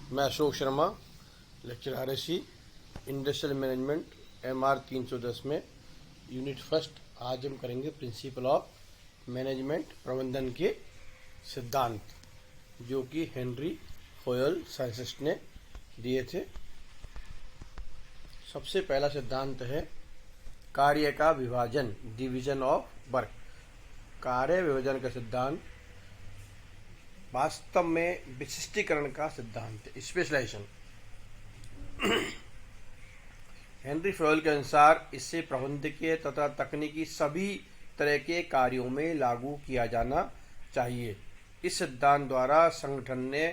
मैं Ashok Sharma, lecture RSC industrial management MR 310 में unit first. आज हम करेंगे प्रिंसिपल ऑफ मैनेजमेंट, प्रबंधन के सिद्धांत, जो कि हेनरी फोयल साइंटिस्ट ने दिए थे। सबसे पहला सिद्धांत है कार्य का विभाजन, डिवीजन ऑफ वर्क। कार्य विभाजन का सिद्धांत वास्तव में विशिष्टीकरण का सिद्धांत है, स्पेशलाइजेशन। हेनरी फोयल के अनुसार इसे प्रबंधकीय तथा तकनीकी सभी तरह के कार्यों में लागू किया जाना चाहिए। इस सिद्धांत द्वारा संगठन ने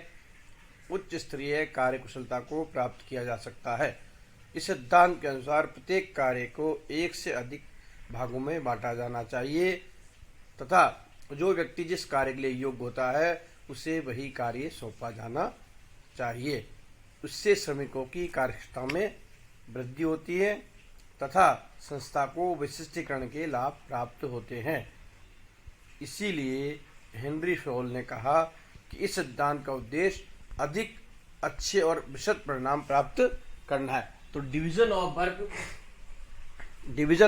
उच्च स्तरीय कार्यकुशलता को प्राप्त किया जा सकता है। इस सिद्धांत के अनुसार प्रत्येक कार्य को एक से अधिक भागों में बांटा जाना चाहिए तथा जो व्यक्ति जिस कार्य के लिए योग्य होता है उसे वही कार्य सौंपा जाना चाहिए। उससे श्रमिकों की कार्यक्षमता में वृद्धि होती है तथा संस्था को विशिष्टीकरण के लाभ प्राप्त होते हैं। इसीलिए हेनरी फोयल ने कहा कि इस सिद्धांत का उद्देश्य अधिक अच्छे और विशद परिणाम प्राप्त करना है। तो डिवीजन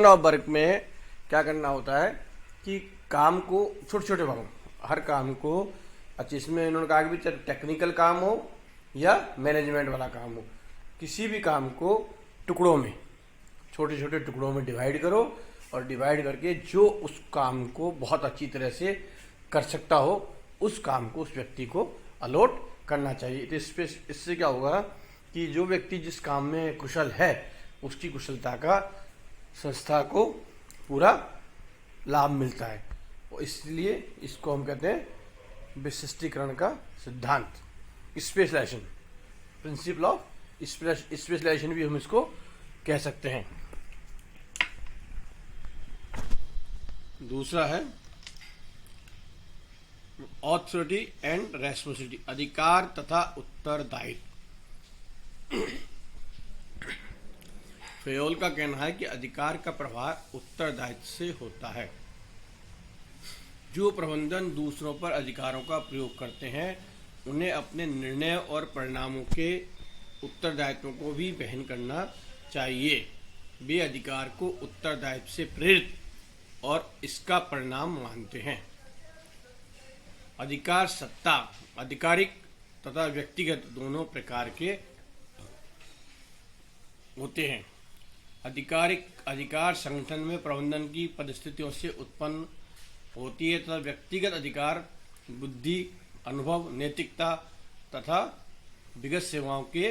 ऑफ वर्क में क्या करना होता है कि काम को छोटे छोटे भागों, हर काम को अच्छा, इसमें इन्होंने कहा कि चाहे टेक्निकल काम हो या मैनेजमेंट वाला काम हो, किसी भी काम को टुकड़ों में, छोटे छोटे टुकड़ों में डिवाइड करो और डिवाइड करके जो उस काम को बहुत अच्छी तरह से कर सकता हो उस काम को उस व्यक्ति को अलॉट करना चाहिए। तो इससे क्या होगा कि जो व्यक्ति जिस काम में कुशल है उसकी कुशलता का संस्था को पूरा लाभ मिलता है, और इसलिए इसको हम कहते हैं विशिष्टीकरण का सिद्धांत, स्पेशलाइजेशन, प्रिंसिपल ऑफ स्पेशलाइजेशन भी हम इसको कह सकते हैं। दूसरा है ऑथोरिटी एंड रेस्पॉन्सिबिलिटी, अधिकार तथा उत्तरदायित्व। फोयल का कहना है कि अधिकार का प्रभाव उत्तरदायित्व से होता है। जो प्रबंधन दूसरों पर अधिकारों का प्रयोग करते हैं उन्हें अपने निर्णय और परिणामों के उत्तरदायित्वों को भी वहन करना चाहिए। वे अधिकार को उत्तरदायित्व से प्रेरित और इसका परिणाम मानते हैं। अधिकार सत्ता, आधिकारिक तथा व्यक्तिगत दोनों प्रकार के होते हैं। अधिकार संगठन में प्रबंधन की परिस्थितियों से उत्पन्न होती है तथा व्यक्तिगत अधिकार बुद्धि, अनुभव, नैतिकता तथा विगत सेवाओं के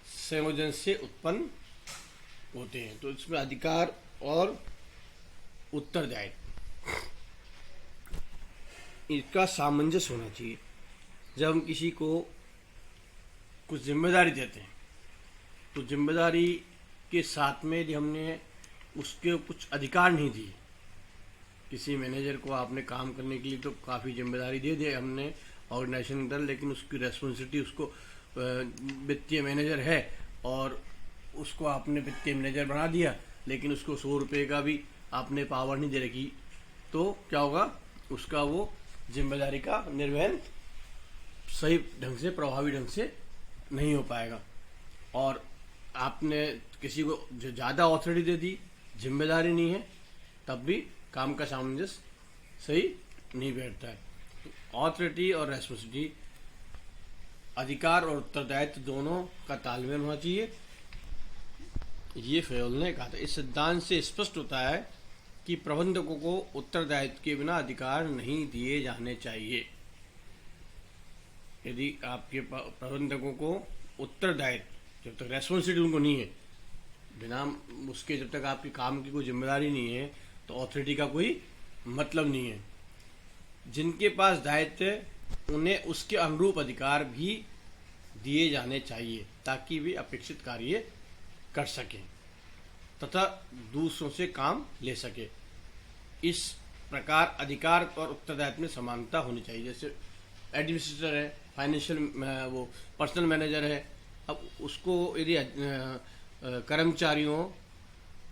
संयोजन से उत्पन्न होते हैं। तो इसमें अधिकार और उत्तरदायित्व, इसका सामंजस्य होना चाहिए। जब हम किसी को कुछ जिम्मेदारी देते हैं तो जिम्मेदारी के साथ में यदि हमने उसके कुछ अधिकार नहीं दिए, किसी मैनेजर को आपने काम करने के लिए तो काफ़ी जिम्मेदारी दे दी हमने ऑर्गेनाइजेशन के अंदर, लेकिन उसकी रेस्पॉन्सिबिलिटी, उसको वित्तीय मैनेजर है और उसको आपने वित्तीय मैनेजर बना दिया, लेकिन उसको 100 रुपये का भी आपने पावर नहीं दे रखी, तो क्या होगा, उसका वो जिम्मेदारी का निर्वहन सही ढंग से, प्रभावी ढंग से नहीं हो पाएगा। और आपने किसी को जो ज़्यादा ऑथोरिटी दे दी, जिम्मेदारी नहीं है, तब भी काम का सामंजस्य सही नहीं बैठता है। ऑथोरिटी और रेस्पॉन्सिबिलिटी, अधिकार और उत्तरदायित्व दोनों का तालमेल होना चाहिए, ये फोयल ने कहा था। इस सिद्धांत से स्पष्ट होता है कि प्रबंधकों को उत्तरदायित्व के बिना अधिकार नहीं दिए जाने चाहिए। यदि आपके प्रबंधकों को उत्तरदायित्व, जब तक रेस्पॉन्सिबिलिटी उनको नहीं है, बिना उसके जब तक आपके काम की कोई जिम्मेदारी नहीं है तो ऑथोरिटी का कोई मतलब नहीं है। जिनके पास दायित्व है उन्हें उसके अनुरूप अधिकार भी दिए जाने चाहिए ताकि वे अपेक्षित कार्य कर सकें तथा दूसरों से काम ले सके। इस प्रकार अधिकार और उत्तरदायित्व में समानता होनी चाहिए। जैसे एडमिनिस्ट्रेटर है, फाइनेंशियल वो पर्सनल मैनेजर है, अब उसको यदि कर्मचारियों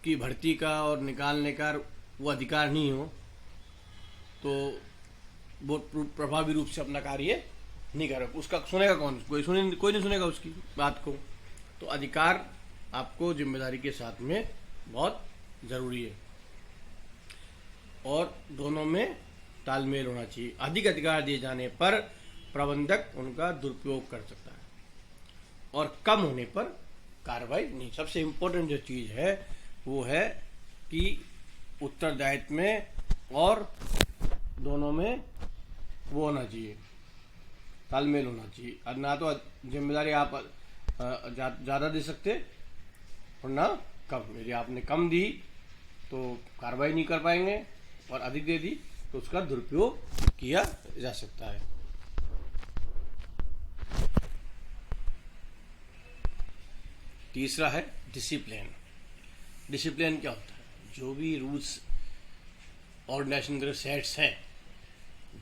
की भर्ती का और निकालने का वो अधिकार नहीं हो तो वो प्रभावी रूप से अपना कार्य नहीं कर, उसका सुनेगा कौन? कोई नहीं सुनेगा उसकी बात को। तो अधिकार आपको जिम्मेदारी के साथ में बहुत ज़रूरी है, और दोनों में तालमेल होना चाहिए। अधिक अधिकार दिए जाने पर प्रबंधक उनका दुरुपयोग कर सकता है, और कम होने पर कार्रवाई नहीं। सबसे इम्पोर्टेंट जो चीज़ है वो है कि उत्तरदायित्व में और दोनों में वो होना चाहिए, तालमेल होना चाहिए। और ना तो जिम्मेदारी आप ज़्यादा दे सकते और ना कम। यदि आपने कम दी तो कार्रवाई नहीं कर पाएंगे, और अधिक दे दी तो उसका दुरुपयोग किया जा सकता है। तीसरा है डिसिप्लिन। डिसिप्लिन क्या होता है? जो भी रूल्स ऑर्गेनाइजेशन के सेट्स हैं,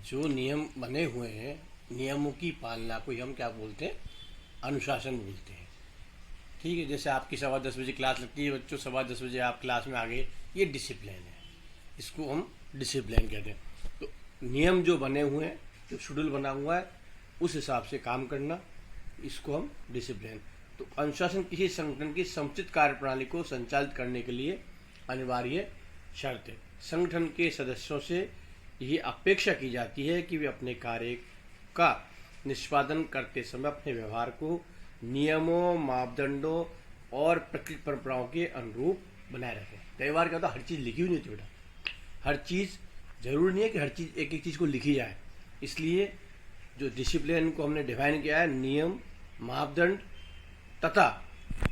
जो नियम बने हुए हैं, नियमों की पालना को हम क्या बोलते हैं? अनुशासन बोलते हैं। ठीक है, जैसे आपकी 10:15 क्लास लगती है, बच्चों 10:15 आप क्लास में आ गए, ये डिसिप्लिन है, इसको हम डिसिप्लिन कहते हैं। तो नियम जो बने हुए हैं, जो शेड्यूल बना हुआ है, उस हिसाब से काम करना, इसको हम डिसिप्लिन। तो अनुशासन किसी संगठन की समुचित कार्यप्रणाली को संचालित करने के लिए अनिवार्य शर्त है। संगठन के सदस्यों से ये अपेक्षा की जाती है कि वे अपने कार्य का निष्पादन करते समय अपने व्यवहार को नियमों, मापदंडों और प्रकृति परंपराओं के अनुरूप बनाए रखें। कई बार क्या होता है, हर चीज़ लिखी हुई नहीं होती बेटा। हर चीज़ जरूरी नहीं है कि हर चीज़ एक एक चीज़ को लिखी जाए। इसलिए जो डिसिप्लिन को हमने डिफाइन किया है, नियम, मापदंड तथा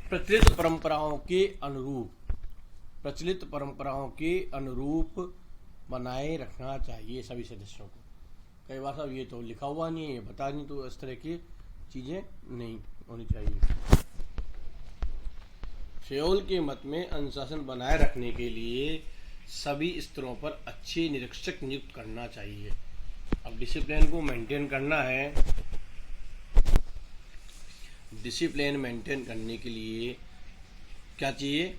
प्रचलित परंपराओं के अनुरूप बनाए रखना चाहिए सभी सदस्यों को। कई बार साहब ये तो लिखा हुआ नहीं है, ये बता नहीं, तो इस तरह की चीज़ें नहीं होनी चाहिए। फ्योल के मत में अनुशासन बनाए रखने के लिए सभी स्तरों पर अच्छे निरीक्षक नियुक्त करना चाहिए। अब डिसिप्लिन को मेंटेन करना है, डिसिप्लिन मेंटेन करने के लिए क्या चाहिए?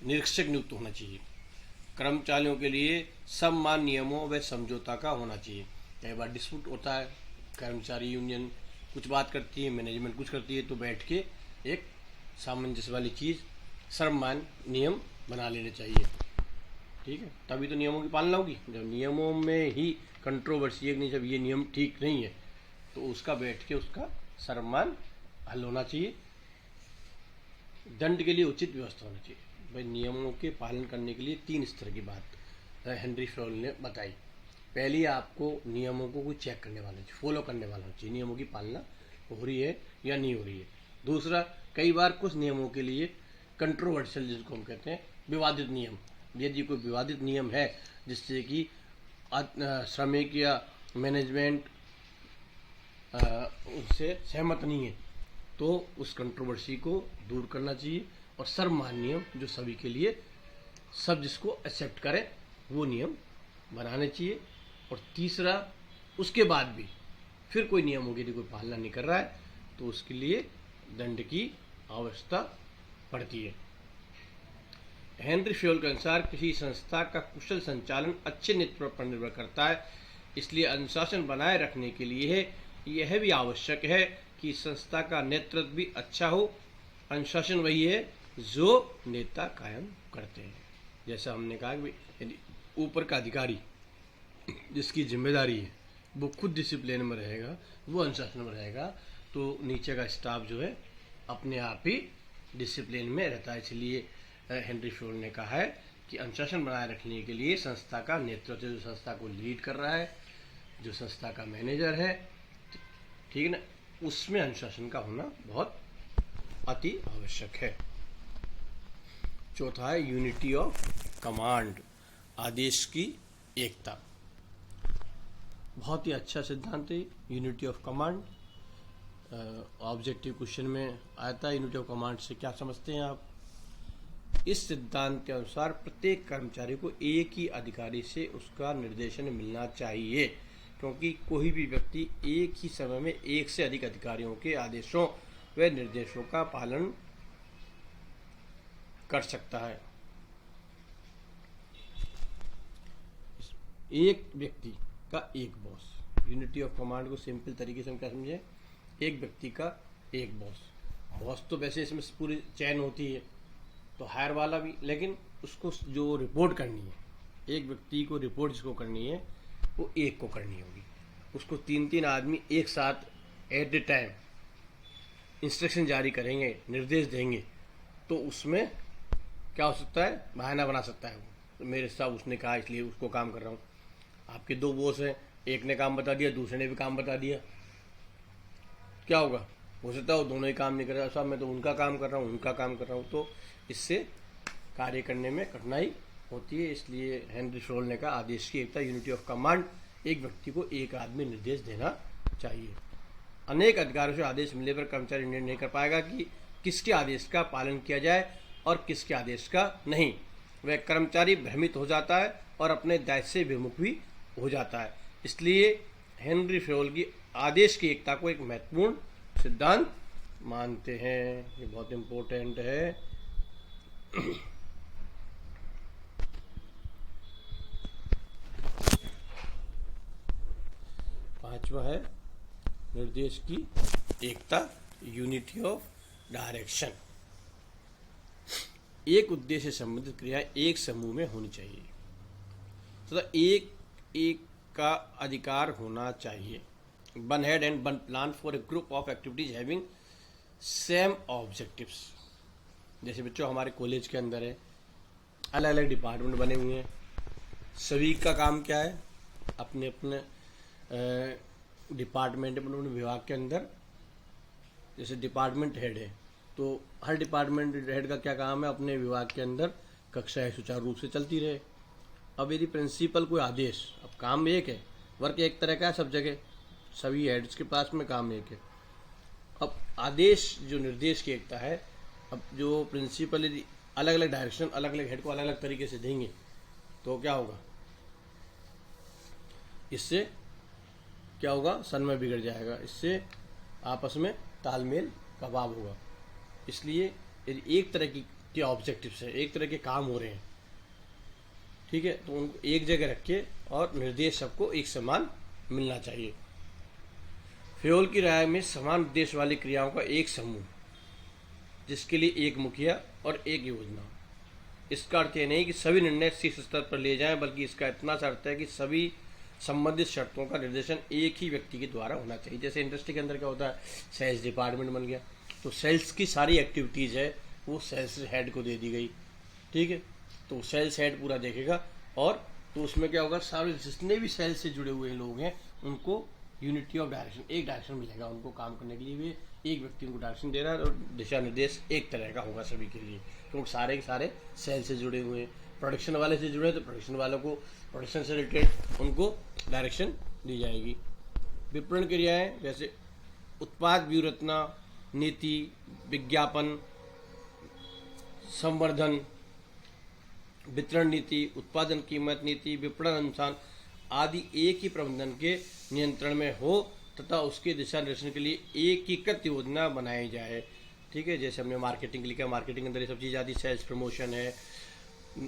निरीक्षक नियुक्त होना चाहिए। कर्मचारियों के लिए सम्मान नियमों व समझौता का होना चाहिए। कई बार डिस्प्यूट होता है, कर्मचारी यूनियन कुछ बात करती है, मैनेजमेंट कुछ करती है, तो बैठ के एक सामंजस्य वाली चीज़, सम्मान नियम बना लेने चाहिए। ठीक है, तभी तो नियमों की पालना होगी। जब नियमों में ही कंट्रोवर्सी है, नहीं जब ये नियम ठीक नहीं है, तो उसका बैठ के उसका सम्मान हल होना चाहिए। दंड के लिए उचित व्यवस्था होनी चाहिए। भाई नियमों के पालन करने के लिए 3 स्तर की बात हेनरी फ्योल ने बताई। पहली, आपको नियमों को कोई चेक करने वाला चाहिए, फॉलो करने वाला चाहिए, नियमों की पालना हो रही है या नहीं हो रही है। दूसरा, कई बार कुछ नियमों के लिए कंट्रोवर्शियल, जिसको हम कहते हैं विवादित नियम, यदि कोई विवादित नियम है जिससे कि श्रमिक या मैनेजमेंट उससे सहमत नहीं है, तो उस कंट्रोवर्सी को दूर करना चाहिए, और सर्वमान्य नियम जो सभी के लिए, सब जिसको एक्सेप्ट करें, वो नियम बनाने चाहिए। और तीसरा, उसके बाद भी फिर कोई नियमों की यदि कोई पालना नहीं कर रहा है तो उसके लिए दंड की आवश्यकता पड़ती है। हेनरी फ्योल के अनुसार किसी संस्था का कुशल संचालन अच्छे नेतृत्व पर निर्भर करता है, इसलिए अनुशासन बनाए रखने के लिए यह भी आवश्यक है कि संस्था का नेतृत्व भी अच्छा हो। अनुशासन वही है जो नेता कायम करते हैं। जैसा हमने कहा कि यदि ऊपर का अधिकारी जिसकी जिम्मेदारी है वो खुद डिसिप्लिन में रहेगा, वो अनुशासन में रहेगा, तो नीचे का स्टाफ जो है अपने आप ही डिसिप्लिन में रहता है। इसलिए हेनरी फ्योल ने कहा है कि अनुशासन बनाए रखने के लिए संस्था का नेतृत्व, जो संस्था को लीड कर रहा है, जो संस्था का मैनेजर है, ठीक है ना, उसमें अनुशासन का होना बहुत अति आवश्यक है। चौथा है यूनिटी ऑफ कमांड, आदेश की एकता। बहुत ही अच्छा सिद्धांत है unity of command. Objective question में आता है यूनिटी ऑफ कमांड से क्या समझते हैं आप? इस सिद्धांत के अनुसार प्रत्येक कर्मचारी को एक ही अधिकारी से उसका निर्देशन मिलना चाहिए, क्योंकि कोई भी व्यक्ति एक ही समय में एक से अधिक अधिकारियों के आदेशों व निर्देशों का पालन कर सकता है। एक व्यक्ति का एक बॉस, यूनिटी ऑफ कमांड को सिंपल तरीके से हम क्या समझे, एक व्यक्ति का एक बॉस। बॉस तो वैसे इसमें पूरी चैन होती है, तो हायर वाला भी, लेकिन उसको जो रिपोर्ट करनी है, एक व्यक्ति को रिपोर्ट जिसको करनी है वो एक को करनी होगी। उसको 3-3 आदमी एक साथ एट द टाइम इंस्ट्रक्शन जारी करेंगे, निर्देश देंगे, तो उसमें क्या हो सकता है, बहाना बना सकता है वो, तो मेरे साहब उसने कहा इसलिए उसको काम कर रहा हूँ। आपके 2 बॉस हैं, एक ने काम बता दिया, दूसरे ने भी काम बता दिया, क्या होगा, हो सकता है वो दोनों ही काम नहीं कर रहा, साहब मैं तो उनका काम कर रहा हूँ, उनका काम कर रहा हूँ, तो इससे कार्य करने में कठिनाई होती है। इसलिए हेनरी फरोल ने कहा आदेश की एकता, यूनिटी ऑफ कमांड, एक व्यक्ति को एक आदमी निर्देश देना चाहिए। अनेक अधिकारों से आदेश मिलने पर कर्मचारी निर्णय नहीं कर पाएगा कि किसके आदेश का पालन किया जाए और किसके आदेश का नहीं। वह कर्मचारी भ्रमित हो जाता है और अपने दायित्व से विमुख भी हो जाता है। इसलिए हेनरी फरोल की आदेश की एकता को एक महत्वपूर्ण सिद्धांत मानते हैं। ये बहुत इम्पोर्टेंट है। पांचवा है निर्देश की एकता, यूनिटी ऑफ डायरेक्शन। एक उद्देश्य से संबंधित क्रियाएं एक समूह में होनी चाहिए तथा एक का अधिकार होना चाहिए। One head and one plan for a group of activities having same objectives. जैसे बच्चों हमारे कॉलेज के अंदर है, अलग अलग डिपार्टमेंट बने हुए हैं, सभी का काम क्या है, अपने अपने डिपार्टमेंट अपने अपने विभाग के अंदर, जैसे डिपार्टमेंट हेड है तो हर डिपार्टमेंट हेड का क्या काम है, अपने विभाग के अंदर कक्षाएं सुचारू रूप से चलती रहे। अब यदि प्रिंसिपल कोई आदेश, अब काम एक है, वर्क एक तरह का है सब जगह, सभी हेड्स के पास में काम एक है। अब आदेश जो निर्देश की एकता है, अब जो प्रिंसिपल यदि अलग अलग डायरेक्शन अलग अलग हेड को अलग अलग तरीके से देंगे तो क्या होगा, इससे क्या होगा, समन्वय बिगड़ जाएगा, इससे आपस में तालमेल कबाब होगा। इसलिए यदि एक तरह के ऑब्जेक्टिव्स है, एक तरह के काम हो रहे हैं, ठीक है, तो उनको एक जगह रख के और निर्देश सबको एक समान मिलना चाहिए। फरोल की राय में समान उद्देश्य वाली क्रियाओं का एक समूह, जिसके लिए एक मुखिया और एक योजना। इसका अर्थ यह नहीं कि सभी निर्णय शीर्ष स्तर पर लिए जाएं, बल्कि इसका इतना सा अर्थ है कि सभी संबंधित शर्तों का निर्देशन एक ही व्यक्ति के द्वारा होना चाहिए। जैसे इंडस्ट्री के अंदर क्या होता है, सेल्स डिपार्टमेंट बन गया, तो सेल्स की सारी एक्टिविटीज़ है वो सेल्स हेड को दे दी गई, ठीक है, तो सेल्स हेड पूरा देखेगा, और तो उसमें क्या होगा, सारे जितने भी सेल्स से जुड़े हुए लोग हैं उनको यूनिटी ऑफ डायरेक्शन, एक डायरेक्शन मिलेगा उनको काम करने के लिए। भी एक व्यक्ति उनको डायरेक्शन दे रहा है और दिशा निर्देश एक तरह का होगा सभी के लिए, क्योंकि सारे के सारे सेल से जुड़े हुए हैं। प्रोडक्शन वाले से जुड़े हैं तो प्रोडक्शन वालों को प्रोडक्शन से रिलेटेड उनको डायरेक्शन दी जाएगी। विपणन क्रियाएं जैसे उत्पाद व्यूहरचना, नीति, विज्ञापन, संवर्धन, वितरण नीति, उत्पादन कीमत नीति, विपणन अनुसंधान आदि एक ही प्रबंधन के नियंत्रण में हो तथा उसके दिशा निर्देशन के लिए एकीकृत योजना बनाई जाए, ठीक है। जैसे हमने मार्केटिंग लिखा, मार्केटिंग के अंदर ये सब चीज़ आती, सेल्स प्रमोशन है,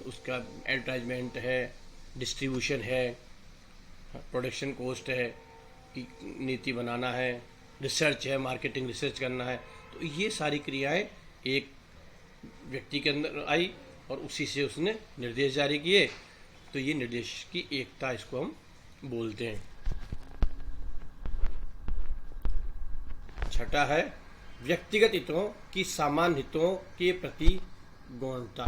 उसका एडवर्टाइजमेंट है, डिस्ट्रीब्यूशन है, प्रोडक्शन कॉस्ट है की नीति बनाना है, रिसर्च है, मार्केटिंग रिसर्च करना है, तो ये सारी क्रियाएं एक व्यक्ति के अंदर आई और उसी से उसने निर्देश जारी किए, तो ये निर्देश की एकता इसको हम बोलते हैं। छठा है व्यक्तिगत हितों की सामान्य हितों के प्रति गौणता।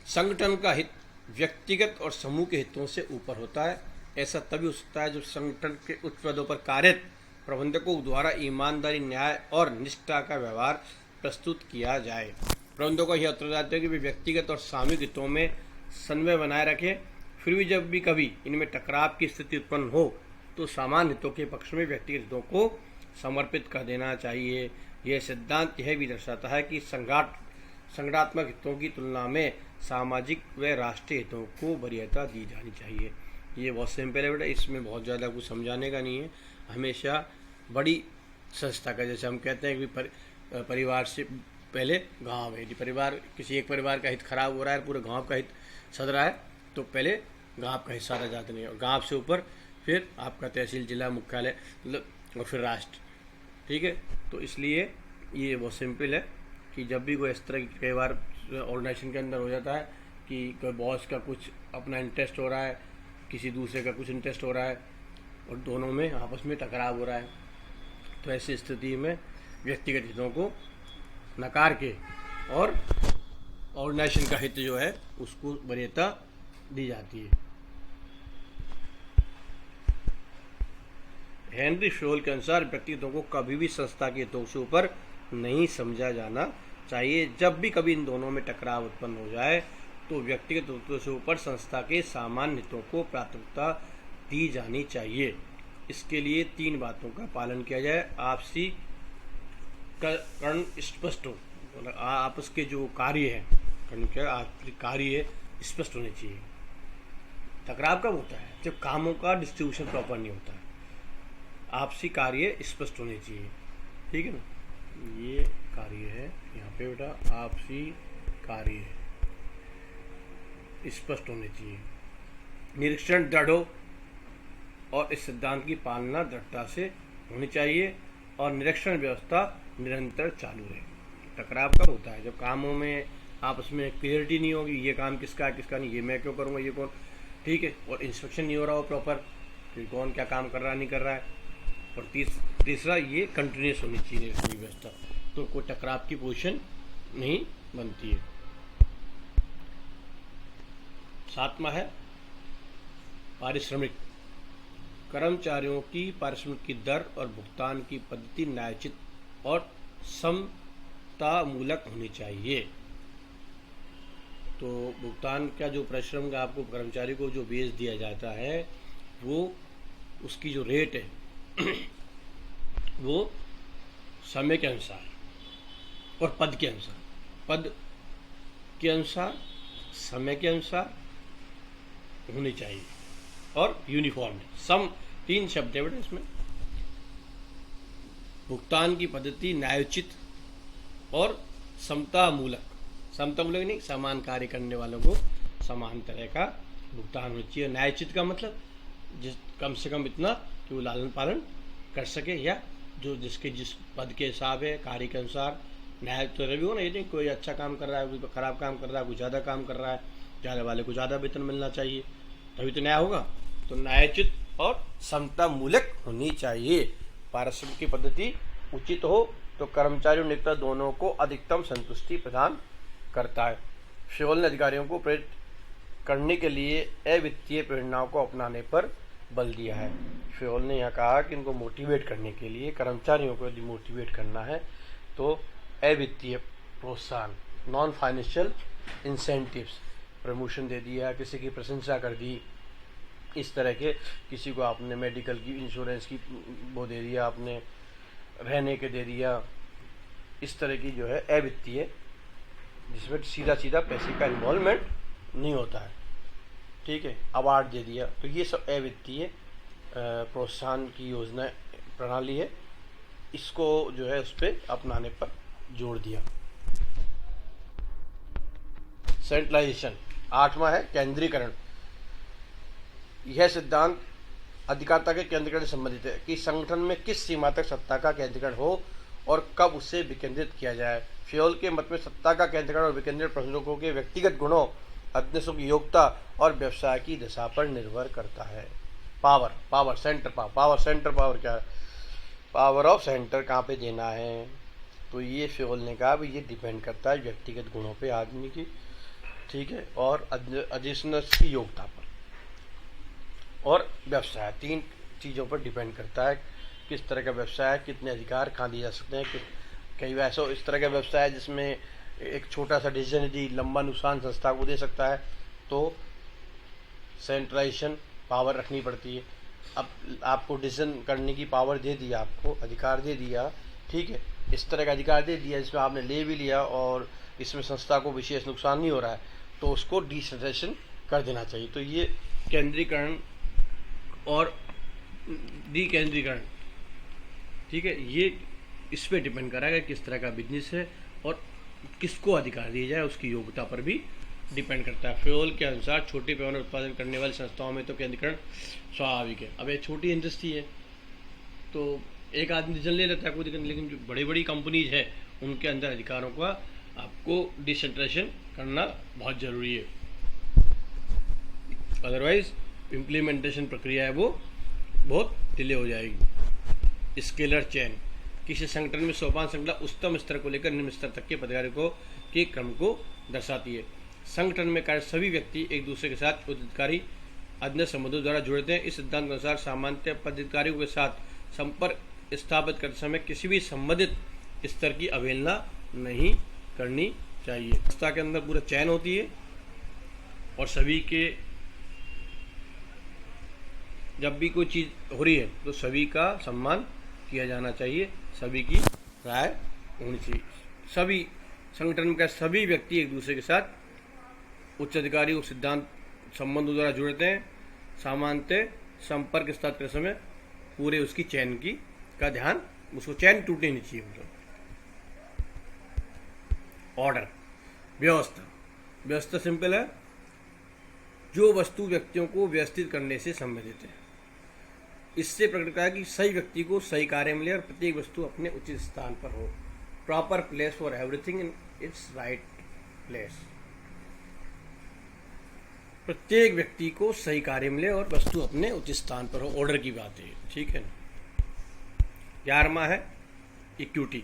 संगठन का हित व्यक्तिगत और समूह के हितों से ऊपर होता है। ऐसा तभी हो सकता है जब संगठन के उच्च पदों पर कार्यरत प्रबंधकों द्वारा ईमानदारी, न्याय और निष्ठा का व्यवहार प्रस्तुत किया जाए। प्रबंधकों का यह उत्तरदायित्व है कि वे व्यक्तिगत और सामूहिक हितों में समन्वय बनाए रखें। फिर भी जब भी कभी इनमें टकराव की स्थिति उत्पन्न हो तो सामान्य हितों के पक्ष में व्यक्तिगत हितों को समर्पित कर देना चाहिए। यह सिद्धांत यह भी दर्शाता है कि संगठनात्मक हितों की तुलना में सामाजिक व राष्ट्रीय हितों को वरीयता दी जानी चाहिए। ये बहुत सिंपल है बेटा, इसमें बहुत ज़्यादा कुछ समझाने का नहीं है। हमेशा बड़ी संस्था का, जैसे हम कहते हैं कि परिवार से पहले गांव है, यदि परिवार किसी एक परिवार का हित खराब हो रहा है, पूरे गांव का हित सध रहा है, तो पहले गांव का हित सारा जाता नहीं है, और गांव से ऊपर फिर आपका तहसील, जिला मुख्यालय, मतलब और फिर राष्ट्र। ठीक है, तो इसलिए ये बहुत सिंपल है कि जब भी कोई इस तरह की, कई बार ऑर्गेनाइजेशन के अंदर हो जाता है कि कोई बॉस का कुछ अपना इंटरेस्ट हो रहा है, किसी दूसरे का कुछ इंटरेस्ट हो रहा है और दोनों में आपस में टकराव हो रहा है, तो ऐसी स्थिति में व्यक्तिगत हितों को नकार के और ऑर्गेनाइजेशन का हित जो है उसको वरीयता दी जाती है। हेनरी फ्योल के अनुसार व्यक्तिगतों को कभी भी संस्था के हितों से ऊपर नहीं समझा जाना चाहिए। जब भी कभी इन दोनों में टकराव उत्पन्न हो जाए तो व्यक्तिगत हितों से ऊपर संस्था के सामान्य हितों को प्राथमिकता दी जानी चाहिए। इसके लिए 3 बातों का पालन किया जाए। आपसी कर्ण स्पष्ट हो, मतलब आपस के जो कार्य है, कर्ण क्या आपसी कार्य है स्पष्ट होने चाहिए। टकराव कब होता है? जब कामों का डिस्ट्रीब्यूशन प्रॉपर नहीं होता है। आपसी कार्य स्पष्ट होने चाहिए। ठीक है ना, ये कार्य है यहाँ पे बेटा, आपसी कार्य स्पष्ट होने चाहिए। निरीक्षण दृढ़ हो और इस सिद्धांत की पालना दृढ़ता से होनी चाहिए और निरीक्षण व्यवस्था निरंतर चालू रहे। टकराव कब होता है? जब कामों में आपस में क्लियरिटी नहीं होगी, ये काम किसका है किसका नहीं, ये मैं क्यों करूँगा, ये कौन, ठीक है, और इंस्ट्रक्शन नहीं हो रहा हो प्रॉपर कि कौन क्या काम कर रहा है नहीं कर रहा है, और तीसरा ये कंटिन्यूस होनी चाहिए व्यवस्था, तो कोई टकराव की पोजीशन नहीं बनती है। 7वां है पारिश्रमिक। कर्मचारियों की पारिश्रमिक की दर और भुगतान की पद्धति न्यायोचित और समतामूलक होनी चाहिए। तो भुगतान का जो परिश्रम का आपको कर्मचारी को जो बेच दिया जाता है वो उसकी जो रेट है वो समय के अनुसार और पद के अनुसार, पद के अनुसार, समय के अनुसार होनी चाहिए और यूनिफॉर्म। सम 3 शब्द है बेटा इसमें। भुगतान की पद्धति न्यायोचित और समतामूलक। समतामूलक नहीं, समान कार्य करने वालों को समान तरह का भुगतान होना चाहिए। न्यायोचित का मतलब जिस कम से कम इतना कि वो लालन पालन कर सके, या जो जिसके जिस पद के हिसाब है कार्य के अनुसार न्याय तो भी हो ना। ये नहीं कोई अच्छा काम कर रहा है, कोई खराब काम कर रहा है, कोई ज़्यादा काम कर रहा है, ज़्यादा वाले को ज़्यादा वेतन मिलना चाहिए, तभी तो न्याय होगा। तो न्यायोचित और समतामूलक होनी चाहिए। पारिश्रमिक की पद्धति उचित हो तो कर्मचारी और नियोक्ता दोनों को अधिकतम संतुष्टि प्रदान करता है। फ्योल ने अधिकारियों को प्रेरित करने के लिए अवित्तीय प्रेरणाओं को अपनाने पर बल दिया है। फ्योल ने यह कहा कि इनको मोटिवेट करने के लिए, कर्मचारियों को यदि मोटिवेट करना है तो अवित्तीय प्रोत्साहन, नॉन फाइनेंशियल इंसेंटिव्स, प्रमोशन दे दिया, किसी की प्रशंसा कर दी, इस तरह के, किसी को आपने मेडिकल की इंश्योरेंस की वो दे दिया, आपने रहने के दे दिया, इस तरह की जो है अवित्तीय, जिसमें सीधा सीधा पैसे का इन्वॉल्वमेंट नहीं होता है, ठीक है, अवार्ड दे दिया, तो ये सब अवित्तीय प्रोत्साहन की योजना प्रणाली है। इसको जो है उस पर अपनाने पर जोड़ दिया। सेंट्रलाइजेशन। 8वां है केंद्रीकरण। यह सिद्धांत अधिकारिता के केंद्रीकरण से संबंधित है कि संगठन में किस सीमा तक सत्ता का केंद्रीकरण हो और कब उसे विकेंद्रित किया जाए। फ्योल के मत में सत्ता का केंद्रीकरण और विकेंद्रीकरण प्रबंधकों के व्यक्तिगत गुणों, अध्यक्षों की योग्यता और व्यवसाय की दशा पर निर्भर करता है। पावर सेंटर पावर क्या है? पावर ऑफ सेंटर कहाँ पे देना है? तो ये फ्योल ने कहा भाई ये डिपेंड करता है व्यक्तिगत गुणों पे आदमी की, ठीक है, और अध्यक्ष की योग्यता पर और व्यवसाय, 3 चीज़ों पर डिपेंड करता है। किस तरह का व्यवसाय, कितने अधिकार कहाँ दिए जा सकते हैं। कई ऐसा इस तरह का व्यवसाय है जिसमें एक छोटा सा डिसीजन यदि लंबा नुकसान संस्था को दे सकता है तो सेंट्रलाइजेशन पावर रखनी पड़ती है। अब आपको डिसीजन करने की पावर दे दिया, आपको अधिकार दे दिया, ठीक है, इस तरह का अधिकार दे दिया जिसमें आपने ले भी लिया और इसमें संस्था को विशेष नुकसान नहीं हो रहा है, तो उसको डिसेंट्रलाइजेशन कर देना चाहिए। तो ये केंद्रीकरण और डिकेंद्रीकरण, ठीक है, ये इस पर डिपेंड करेगा किस तरह का बिजनेस है और किसको अधिकार दिया जाए, उसकी योग्यता पर भी डिपेंड करता है। फ्योल के अनुसार छोटे पैमाने उत्पादन करने वाली संस्थाओं में तो केंद्रीकरण स्वाभाविक है। अब ये छोटी इंडस्ट्री है तो एक आदमी डिसीजन ले लेता है कोई दिक्कत नहीं, लेकिन जो बड़ी बड़ी कंपनीज है उनके अंदर अधिकारों का आपको डिसेंट्रलाइजेशन करना बहुत ज़रूरी है, अदरवाइज इम्प्लीमेंटेशन प्रक्रिया है वो बहुत डिले हो जाएगी। स्केलर चेन किसी संगठन में सोपान श्रृंखला उच्चतम स्तर को लेकर निम्न स्तर तक के पदाधिकारियों के क्रम को दर्शाती है। संगठन में कार्य सभी व्यक्ति एक दूसरे के साथ उच्चाधिकारी अन्य संबंधों द्वारा जुड़ते हैं। इस सिद्धांत के अनुसार सामान्य पदाधिकारियों के साथ संपर्क स्थापित करते समय किसी भी संबंधित स्तर की अवहेलना नहीं करनी चाहिए। संस्था के अंदर पूरा चयन होती है और सभी के जब भी कोई चीज़ हो रही है तो सभी का सम्मान किया जाना चाहिए, सभी की राय होनी चाहिए। सभी संगठन का सभी व्यक्ति एक दूसरे के साथ उच्च अधिकारी और सिद्धांत संबंधों द्वारा जुड़ते हैं। सामान्यतः संपर्क स्थापित करते समय पूरे उसकी चैन की का ध्यान, उसको चैन टूटनी नहीं चाहिए। मतलब ऑर्डर, व्यवस्था सिंपल है, जो वस्तु व्यक्तियों को व्यवस्थित करने से संबंधित है। इससे प्रकट होता है कि सही व्यक्ति को सही कार्य मिले और प्रत्येक वस्तु अपने उचित स्थान पर हो। Proper place for everything in its right place. प्रत्येक व्यक्ति को सही कार्य मिले और वस्तु अपने उचित स्थान पर हो, ऑर्डर की बात है, ठीक है ना। 11वां है इक्विटी।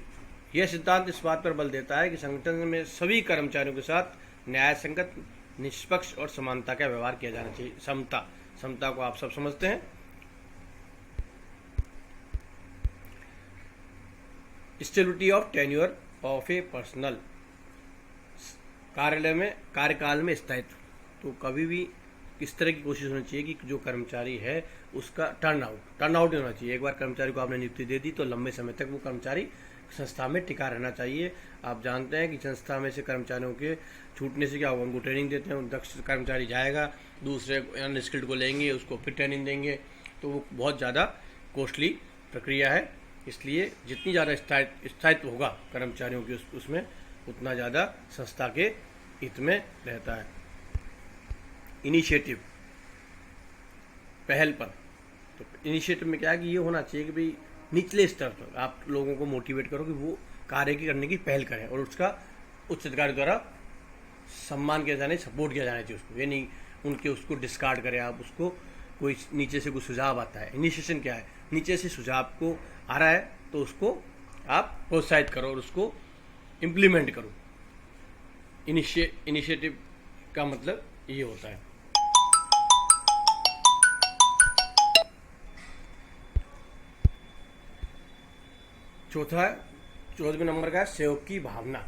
यह सिद्धांत इस बात पर बल देता है कि संगठन में सभी कर्मचारियों के साथ न्यायसंगत, निष्पक्ष और समानता का व्यवहार किया जाना चाहिए। समता को आप सब समझते हैं। Stability of tenure of A personal, कार्यकाल में स्थायित्व। तो कभी भी इस तरह की कोशिश होनी चाहिए कि जो कर्मचारी है उसका टर्न आउट नहीं होना चाहिए। एक बार कर्मचारी को आपने नियुक्ति दे दी तो लंबे समय तक वो कर्मचारी संस्था में टिका रहना चाहिए। आप जानते हैं कि संस्था में से कर्मचारियों के छूटने से क्या होगा, उनको ट्रेनिंग देते हैं, दक्ष कर्मचारी जाएगा, दूसरे अनस्किल्ड को लेंगे, उसको फिर ट्रेनिंग देंगे, तो वो बहुत ज़्यादा कॉस्टली प्रक्रिया है। इसलिए जितनी ज़्यादा स्थायित्व होगा कर्मचारियों की उसमें उतना ज़्यादा संस्था के हित में रहता है। इनिशिएटिव, पहल पर। तो इनिशिएटिव में क्या है कि ये होना चाहिए कि भाई निचले स्तर पर आप लोगों को मोटिवेट करो कि वो कार्य की करने की पहल करें और उसका उच्च अधिकारी द्वारा सम्मान किया जाना, सपोर्ट किया जाना चाहिए उसको। ये नहीं उनके उसको डिस्कार्ड करें आप, उसको कोई नीचे से कोई सुझाव आता है। इनिशिएशन क्या है, नीचे से सुझाव को आ रहा है तो उसको आप प्रोत्साहित करो और उसको इम्प्लीमेंट करो। इनिशिएटिव का मतलब ये होता है। चौदहवें नंबर का सहयोग की भावना।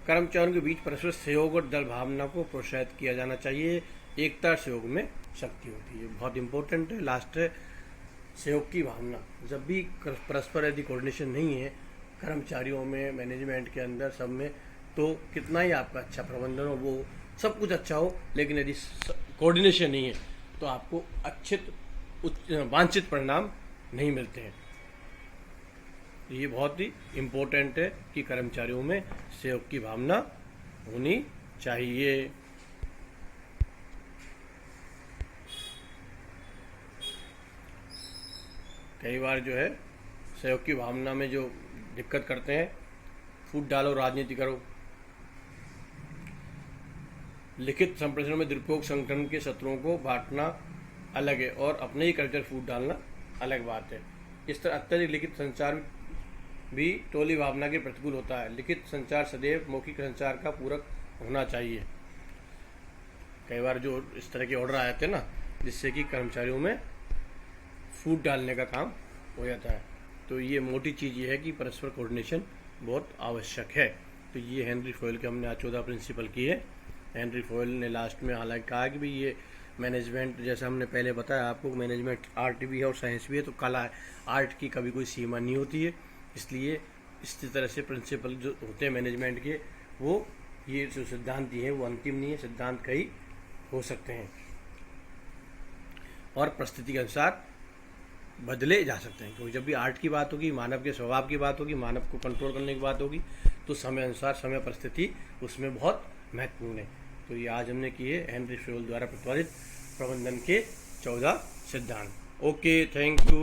कर्मचारियों के बीच परस्पर सहयोग और दल भावना को प्रोत्साहित किया जाना चाहिए। एकता सहयोग में शक्ति होती है, बहुत इंपॉर्टेंट है। लास्ट है सहयोग की भावना। जब भी परस्पर यदि कोऑर्डिनेशन नहीं है कर्मचारियों में, मैनेजमेंट के अंदर, सब में, तो कितना ही आपका अच्छा प्रबंधन हो, वो सब कुछ अच्छा हो, लेकिन यदि कोऑर्डिनेशन नहीं है तो आपको वांछित परिणाम नहीं मिलते हैं। ये बहुत ही इम्पोर्टेंट है कि कर्मचारियों में सहयोग की भावना होनी चाहिए। कई बार जो है सहयोग की भावना में जो दिक्कत करते हैं, फूट डालो राजनीति करो, लिखित संप्रेषण में दुरुपयोग, संगठन के शत्रुओं को बांटना अलग है और अपने ही कल्चर फूट डालना अलग बात है। इस तरह अत्यधिक लिखित संचार भी टोली भावना के प्रतिकूल होता है। लिखित संचार सदैव मौखिक संचार का पूरक होना चाहिए। कई बार जो इस तरह के ऑर्डर आए थे ना, जिससे कि कर्मचारियों में फूट डालने का काम हो जाता है, तो ये मोटी चीज़ ये है कि परस्पर कोऑर्डिनेशन बहुत आवश्यक है। तो ये हेनरी फॉयल के हमने आज 14 प्रिंसिपल किए। हेनरी फॉयल ने लास्ट में हालांकि कहा कि भाई ये मैनेजमेंट, जैसा हमने पहले बताया आपको, मैनेजमेंट आर्ट भी है और साइंस भी है, तो कला है, आर्ट की कभी कोई सीमा नहीं होती है। इसलिए इस तरह से प्रिंसिपल जो होते हैं मैनेजमेंट के, वो ये जो सिद्धांत दिए हैं वो अंतिम नहीं है, सिद्धांत कई हो सकते हैं और परिस्थिति के अनुसार बदले जा सकते हैं। क्योंकि जब भी आर्ट की बात होगी, मानव के स्वभाव की बात होगी, मानव को कंट्रोल करने की बात होगी, तो समय अनुसार समय परिस्थिति उसमें बहुत महत्वपूर्ण है। तो ये आज हमने किए हेनरी फरोल द्वारा प्रतिपादित प्रबंधन के 14 सिद्धांत। Okay, thank you.